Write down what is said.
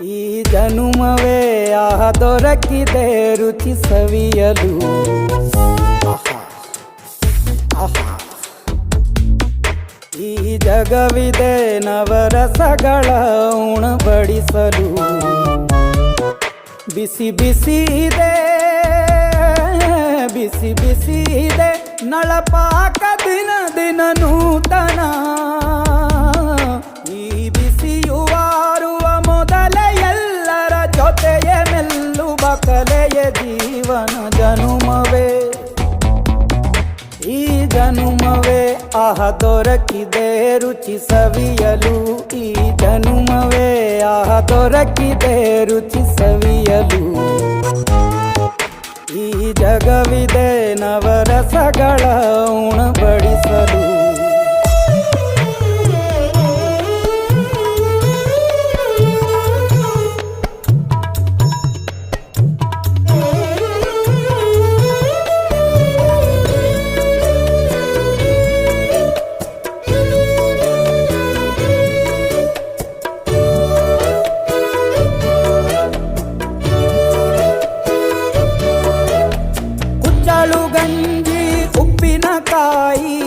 ಈ ಜನುಮವೇ ದೊರಕಿದೆ ರುಚಿ ಸವಿಯಲು. ಈ ಜಗವಿದೆ ನವರಸಗಳ ಉಣಬಡಿಸಲು. ಬಿಸಿ ಬಿಸಿ ಇದೆ, ಬಿಸಿ ಬಿಸಿ ಇದೆ ನಳಪಾಕ ದಿನ ದಿನ ನೂತನ. ಈ ಬಿಸಿಯುವಾರುವ ಮೊದಲೇ ಎಲ್ಲರ ಜೊತೆಯೇ ಮೆಲ್ಲುವ ಕಲೆಯ ಜೀವನ ಜನುಮವೇ. ಈ ಜನುಮವೇ ದೊರಕಿದೆ ರುಚಿ ಸವಿಯಲು. ಈ ಜನುಮವೇ ದೊರಕಿದೆ ರುಚಿ ಸವಿಯಲು. ಈ ಜಗವಿದೆ ನವರಸಗಳ ಉಣಬಡಿಸಲು. ಗಂಜಿ ಉಪ್ಪಿನಕಾಯಿ